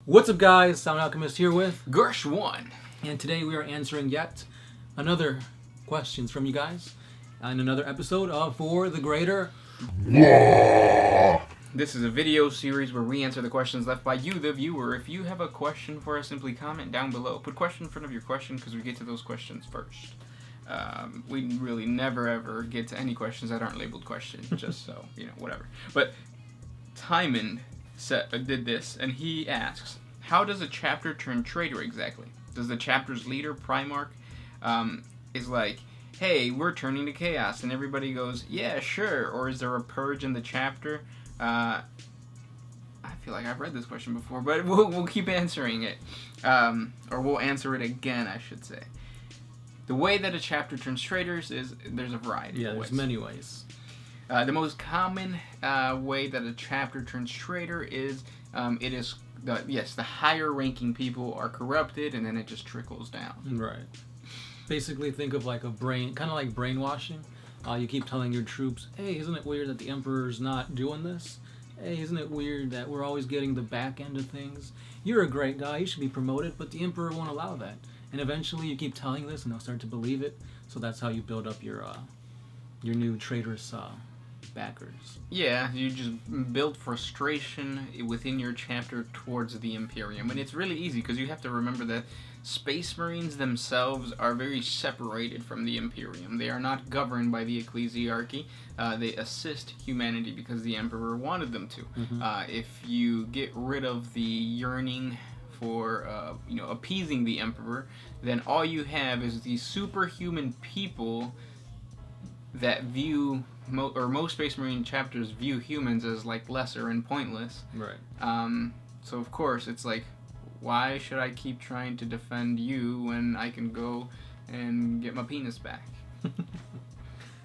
What's up, guys? Sound Alchemist here with Gersh1. And today we are answering yet another questions from you guys in another episode of For the Greater. This is a video series where we answer the questions left by you, the viewer. If you have a question for us, simply comment down below. Put question in front of your question because we get to those questions first. We really never ever get to any questions that aren't labeled questions, just so, whatever. But Timon did this, and he asks, how does a chapter turn traitor exactly? Does the chapter's leader, Primarch, is like, hey, we're turning to chaos, and everybody goes, yeah, sure, or is there a purge in the chapter? I feel like I've read this question before, but we'll keep answering it. Or we'll answer it again, I should say. The way that a chapter turns traitors is, there's a variety of ways. There's many ways. The most common way that a chapter turns traitor is, the higher ranking people are corrupted, and then it just trickles down. Right. Basically, think of like kind of like brainwashing. You keep telling your troops, hey, isn't it weird that the Emperor's not doing this? Hey, isn't it weird that we're always getting the back end of things? You're a great guy, you should be promoted, but the Emperor won't allow that. And eventually you keep telling this and they'll start to believe it. So that's how you build up your new traitorous backers. Yeah, you just build frustration within your chapter towards the Imperium. And it's really easy because you have to remember that Space Marines themselves are very separated from the Imperium. They are not governed by the ecclesiarchy. They assist humanity because the Emperor wanted them to. Mm-hmm. If you get rid of the yearning for appeasing the Emperor, then all you have is these superhuman people that view most Space Marine chapters view humans as like lesser and pointless. Right. So of course it's like, why should I keep trying to defend you when I can go and get my penis back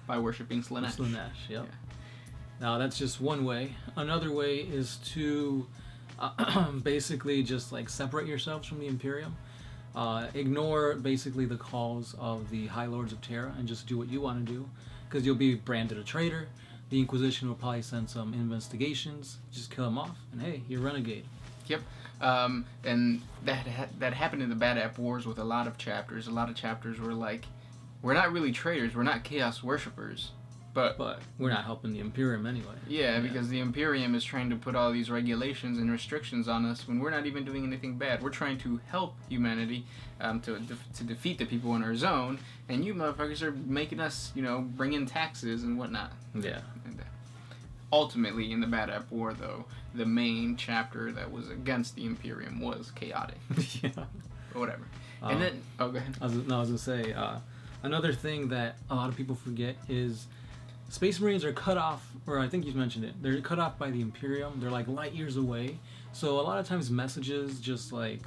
by worshiping Slaanesh? Slaanesh, yep. Yeah. Now that's just one way. Another way is to basically just like separate yourselves from the Imperium. Ignore basically the calls of the High Lords of Terra and just do what you want to do, because you'll be branded a traitor. The Inquisition will probably send some investigations, just kill them off, and hey, you're a renegade. Yep. And that happened in the Bad App Wars with a lot of chapters. A lot of chapters were like, we're not really traitors, we're not chaos worshippers, but we're not helping the Imperium anyway. Yeah, because the Imperium is trying to put all these regulations and restrictions on us when we're not even doing anything bad. We're trying to help humanity to defeat the people in our zone, and you motherfuckers are making us, bring in taxes and whatnot. Yeah. And, ultimately, in the Bad App War, though, the main chapter that was against the Imperium was chaotic. Yeah. But whatever. And then, go ahead. I was going to say, another thing that a lot of people forget is Space Marines are cut off, or I think you mentioned it, they're cut off by the Imperium. They're like light years away. So a lot of times messages just like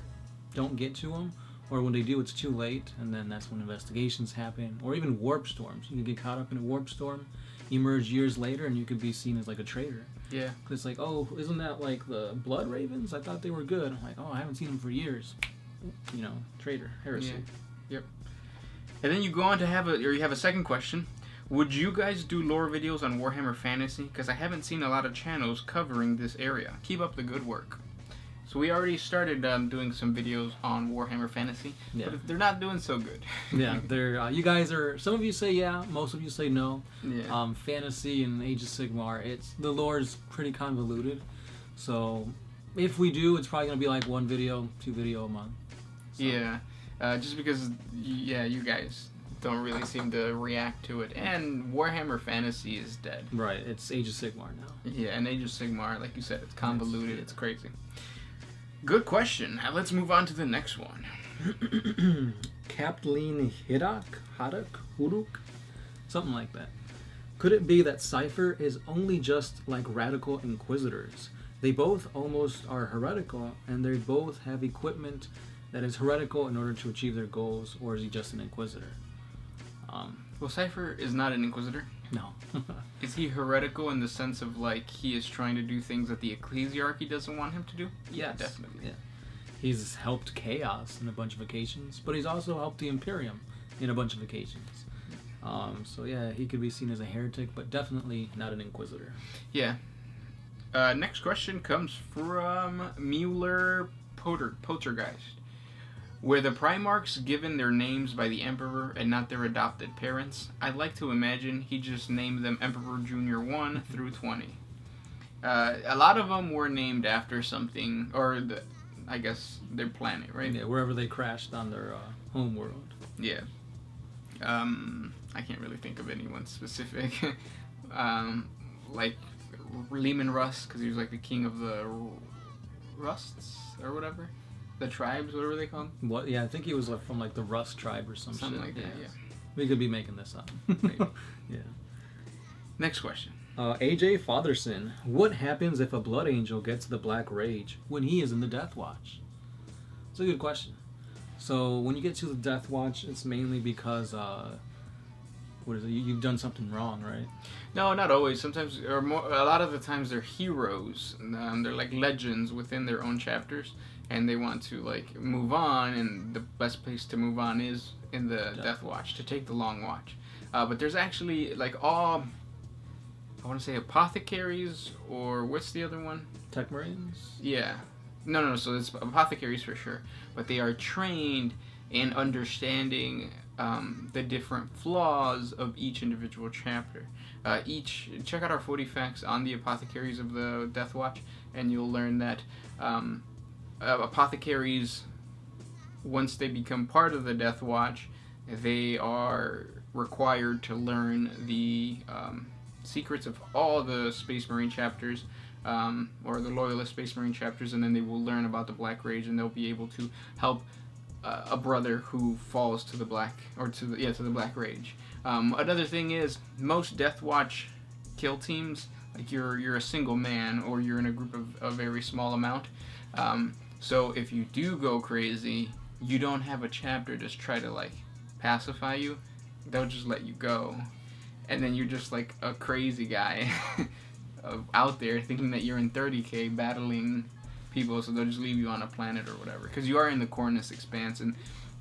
don't get to them, or when they do, it's too late, and then that's when investigations happen, or even warp storms. You can get caught up in a warp storm, emerge years later, and you could be seen as like a traitor. Yeah. It's like, oh, isn't that like the Blood Ravens? I thought they were good. I'm like, oh, I haven't seen them for years. Traitor, heresy. Yeah. Yep. And then you go on to you have a second question. Would you guys do lore videos on Warhammer Fantasy? Because I haven't seen a lot of channels covering this area. Keep up the good work. So we already started doing some videos on Warhammer Fantasy, but they're not doing so good. Yeah, they're you guys are. Some of you say yeah, most of you say no. Yeah. Fantasy and Age of Sigmar, the lore is pretty convoluted. So if we do, it's probably gonna be like 1 video, 2 video a month. So. Yeah, just because you guys don't really seem to react to it, and Warhammer Fantasy is dead. Right, it's Age of Sigmar now. Yeah, and Age of Sigmar, like you said, it's convoluted, it's crazy. Good question. Now let's move on to the next one. Kaptlin Hadak, Huruk? Something like that. Could it be that Cypher is only just like radical Inquisitors? They both almost are heretical, and they both have equipment that is heretical in order to achieve their goals, or is he just an Inquisitor? Well, Cypher is not an Inquisitor. No. Is he heretical in the sense of like he is trying to do things that the ecclesiarchy doesn't want him to do? Yeah, definitely. Yeah. He's helped Chaos in a bunch of occasions, but he's also helped the Imperium in a bunch of occasions. So yeah, he could be seen as a heretic, but definitely not an Inquisitor. Yeah. Next question comes from Mueller Poltergeist. Were the Primarchs given their names by the Emperor and not their adopted parents? I'd like to imagine he just named them Emperor Jr. 1 through 20. A lot of them were named after something, or I guess their planet, right? Yeah, wherever they crashed on their home world. Yeah. I can't really think of anyone specific. Like Lehman Russ, because he was like the king of the Rusts or whatever. The tribes, whatever they call them. What? Yeah, I think he was from like the Rust tribe or something Like that. Yeah. We could be making this up. Maybe. Yeah. Next question. AJ Fatherson, what happens if a Blood Angel gets the Black Rage when he is in the Death Watch? It's a good question. So when you get to the Death Watch, it's mainly because what is it? You've done something wrong, right? No, not always. Sometimes, or more, a lot of the times, they're heroes. They're like legends within their own chapters, and they want to like move on. And the best place to move on is in the Death Watch, to take the Long Watch. But there's actually like all, I want to say Apothecaries, or what's the other one? Tech Marines? Yeah. No. So it's Apothecaries for sure. But they are trained in understanding the different flaws of each individual chapter. Check out our 40 facts on the Apothecaries of the Death Watch, and you'll learn that Apothecaries, once they become part of the Death Watch, they are required to learn the secrets of all the Space Marine chapters, or the Loyalist Space Marine chapters, and then they will learn about the Black Rage, and they'll be able to help a brother who falls to the Black Rage. Another thing is, most Death Watch kill teams, like you're a single man, or you're in a group of a very small amount. So if you do go crazy, you don't have a chapter just try to like pacify you. They'll just let you go, and then you're just like a crazy guy out there thinking that you're in 30K battling people, so they'll just leave you on a planet or whatever, because you are in the Cornus Expanse, and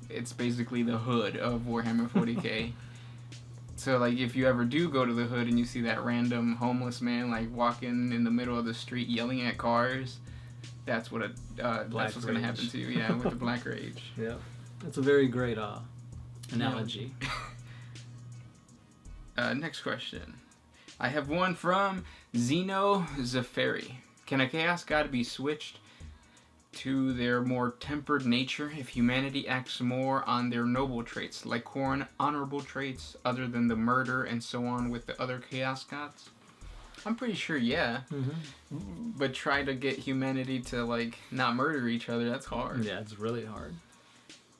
it's basically the hood of Warhammer 40K. So like if you ever do go to the hood and you see that random homeless man like walking in the middle of the street yelling at cars, that's what that's what's going to happen to you. Yeah, with the Black Rage. Yeah, that's a very great analogy. Next question. I have one from Zeno Zafari. Can a Chaos God be switched to their more tempered nature if humanity acts more on their noble traits, like Khorne honorable traits, other than the murder and so on with the other Chaos Gods? I'm pretty sure, yeah. Mm-hmm. But try to get humanity to, like, not murder each other, that's hard. Yeah, it's really hard.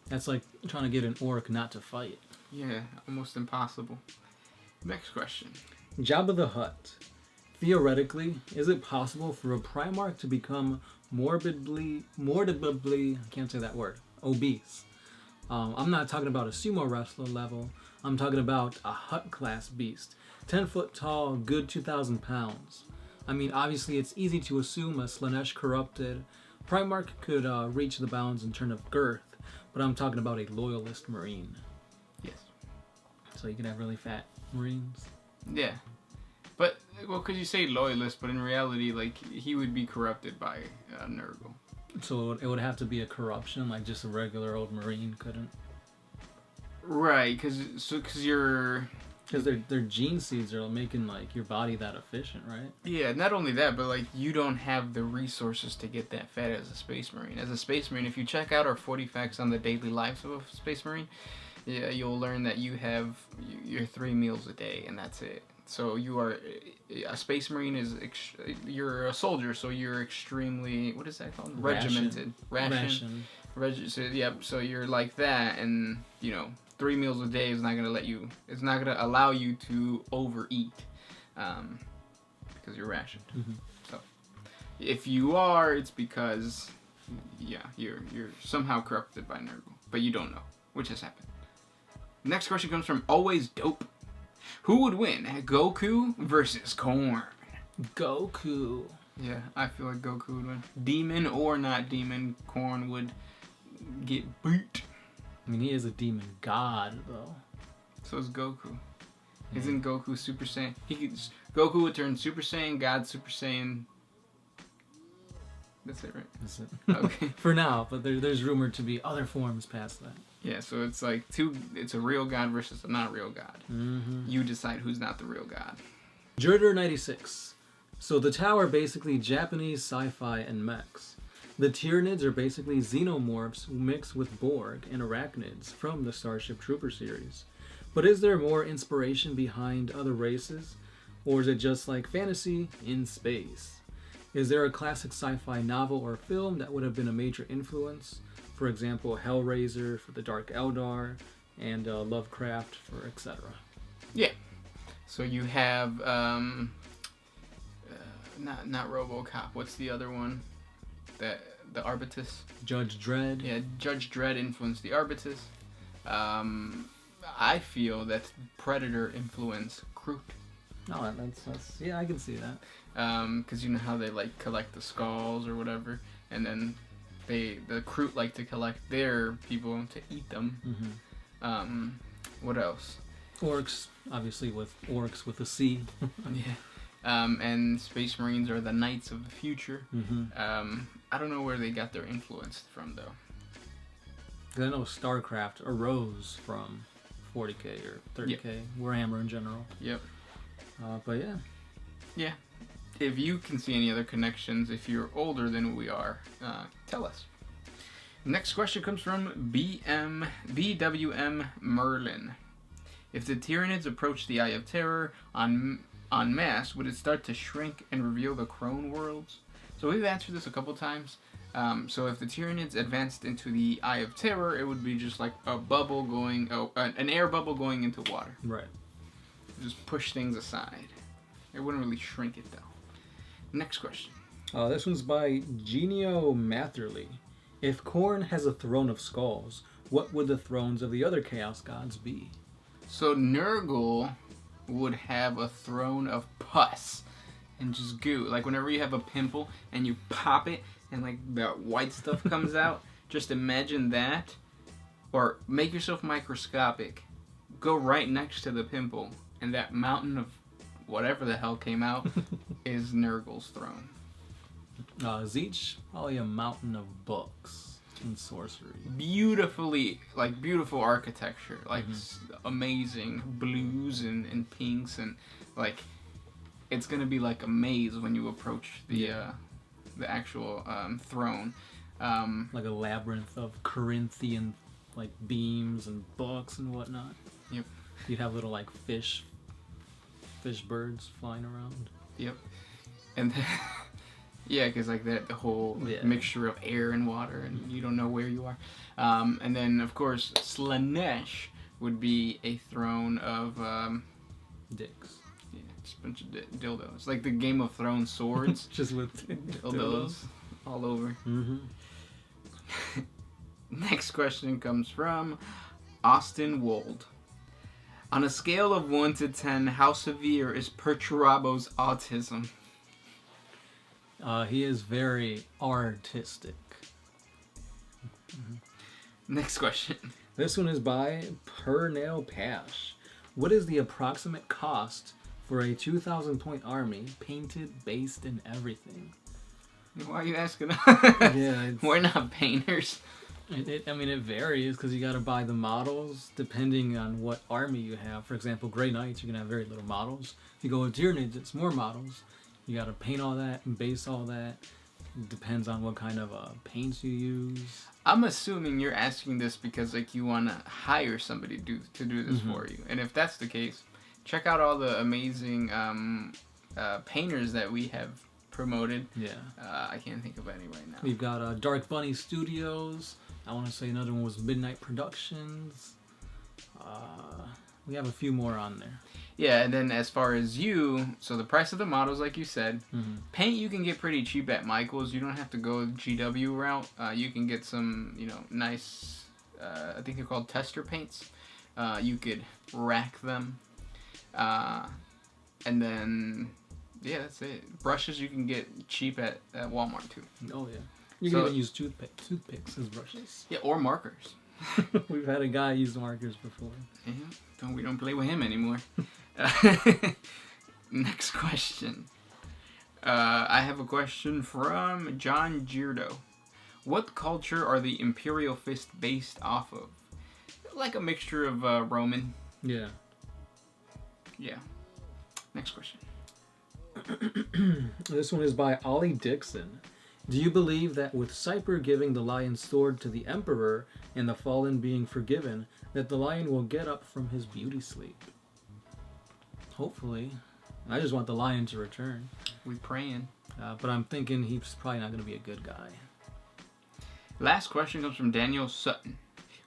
That's like trying to get an orc not to fight. Yeah, almost impossible. Next question. Jabba the Hutt. Theoretically, is it possible for a Primarch to become morbidly, I can't say that word, obese? I'm not talking about a sumo wrestler level. I'm talking about a Hutt class beast. 10 foot tall, good 2,000 pounds. I mean, obviously it's easy to assume a Slanesh corrupted Primarch could reach the bounds in terms of girth, but I'm talking about a loyalist Marine. Yes. So you can have really fat Marines. Yeah. But, well, because you say loyalist, but in reality, like, he would be corrupted by Nurgle. So it would have to be a corruption, like just a regular old Marine couldn't? Right, because you're... Because their gene seeds are making, like, your body that efficient, right? Yeah, not only that, but, like, you don't have the resources to get that fat as a Space Marine. As a Space Marine, if you check out our 40 facts on the daily lives of a Space Marine, yeah, you'll learn that you have your 3 meals a day, and that's it. So you are a Space Marine you're a soldier, so you're extremely, what is that called? Regimented. Ration. So you're like that, and 3 meals a day is not gonna it's not gonna allow you to overeat, because you're rationed. Mm-hmm. So if you are, it's because you're somehow corrupted by Nurgle, but you don't know, which has happened. Next question comes from Always Dope. Who would win, Goku versus Khorne? Goku. Yeah, I feel like Goku would win. Demon or not demon, Khorne would get beat. I mean, he is a demon god, though. So is Goku. Yeah. Isn't Goku Super Saiyan? Goku would turn Super Saiyan, God Super Saiyan. That's it, right? That's it. Okay. For now, but there's rumored to be other forms past that. Yeah, so it's like it's a real god versus a not real god. Mm-hmm. You decide who's not the real god. Jurder 96. So the Tau are basically Japanese sci-fi and mechs. The Tyranids are basically xenomorphs mixed with Borg and arachnids from the Starship Trooper series. But is there more inspiration behind other races? Or is it just like fantasy in space? Is there a classic sci-fi novel or film that would have been a major influence? For example, Hellraiser for the Dark Eldar, and Lovecraft for etc. Yeah. So you have not RoboCop. What's the other one? The Arbitus. Judge Dredd. Yeah, Judge Dredd influenced the Arbitus. I feel that Predator influenced Kroot. Oh, that's yeah, I can see that. Because you know how they like collect the skulls or whatever, and then the Kroot like to collect their people to eat them. Mm-hmm. What else? Orcs, obviously with orcs with a C. Yeah. And Space Marines are the Knights of the Future. Mm-hmm. I don't know where they got their influence from though. 'Cause I know StarCraft arose from 40K or 30K, Warhammer in general. Yep. But yeah. Yeah. If you can see any other connections, if you're older than we are, tell us. Next question comes from BWM Merlin. If the Tyranids approach the Eye of Terror en masse, would it start to shrink and reveal the Crone worlds? So we've answered this a couple times. So if the Tyranids advanced into the Eye of Terror, it would be just like a bubble going, an air bubble going into water. Right. Just push things aside. It wouldn't really shrink it though. Next question. This one's by Genio Matherly. If Khorne has a throne of skulls, what would the thrones of the other Chaos Gods be? So Nurgle would have a throne of pus and just goo. Like whenever you have a pimple and you pop it and like that white stuff comes out, just imagine that. Or make yourself microscopic. Go right next to the pimple and that mountain of whatever the hell came out is Nurgle's throne. Zeech, probably a mountain of books and sorcery. Beautiful architecture, like amazing blues and pinks, and like it's gonna be like a maze when you approach the actual throne. Like a labyrinth of Corinthian like beams and books and whatnot. Yep. You'd have little like fish birds flying around. Yep. And yeah, because like the whole mixture of air and water, and you don't know where you are. And then of course Slanesh would be a throne of dicks. Yeah, just a bunch of dildos, like the Game of Thrones swords. Just with dildos all over. Mm-hmm. Next question comes from Austin Wold. On a scale of 1 to 10, how severe is Perturabo's autism? He is very artistic. Mm-hmm. Next question. This one is by Pernell Pash. What is the approximate cost for a 2,000-point army, painted, based, and everything? Why are you asking us? Yeah, We're not painters. I mean, it varies because you got to buy the models depending on what army you have. For example, Grey Knights, you're going to have very little models. If you go with Tyranids, it's more models. You got to paint all that and base all that. It depends on what kind of paints you use. I'm assuming you're asking this because like you want to hire somebody to do this for you. And if that's the case, check out all the amazing painters that we have promoted. Yeah. I can't think of any right now. We've got Dark Bunny Studios. I want to say another one was Midnight Productions. We have a few more on there. Yeah, and then as far as so the price of the models, like you said, paint you can get pretty cheap at Michael's. You don't have to go GW route. You can get some, nice, I think they're called tester paints. You could rack them. And then, yeah, that's it. Brushes you can get cheap at Walmart too. Oh, yeah. You can even use toothpicks as brushes. Yeah, or markers. We've had a guy use markers before. Yeah, we don't play with him anymore. Next question. I have a question from John Girdo. What culture are the Imperial Fist based off of? Like a mixture of Roman. Yeah. Yeah. Next question. This one is by Ollie Dixon. Do you believe that with Cyper giving the lion's sword to the Emperor and the Fallen being forgiven, that the lion will get up from his beauty sleep? Hopefully. I just want the lion to return. We praying. But I'm thinking he's probably not going to be a good guy. Last question comes from Daniel Sutton.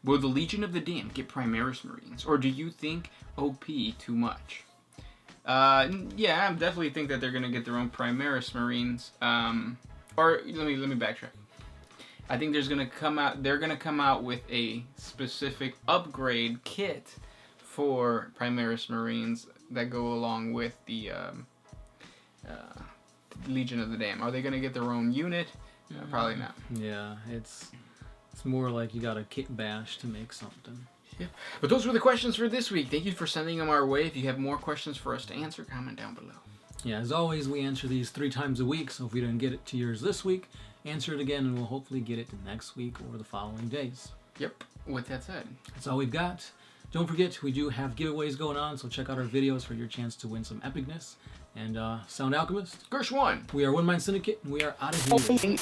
Will the Legion of the Damned get Primaris Marines, or do you think OP too much? Yeah, I definitely think that they're going to get their own Primaris Marines. Or let me backtrack. I think they're going to come out with a specific upgrade kit for Primaris Marines that go along with the Legion of the Damned. Are they going to get their own unit? Probably not. Yeah, it's more like you got a kit bash to make something. Yeah. But those were the questions for this week. Thank you for sending them our way. If you have more questions for us to answer, comment down below. Yeah, as always, we answer these 3 times a week, so if we didn't get it to yours this week, answer it again, and we'll hopefully get it next week or the following days. Yep. With that said, that's all we've got. Don't forget, we do have giveaways going on, so check out our videos for your chance to win some epicness. And Sound Alchemist, Gersh1. We are One Mind Syndicate, and we are out of here.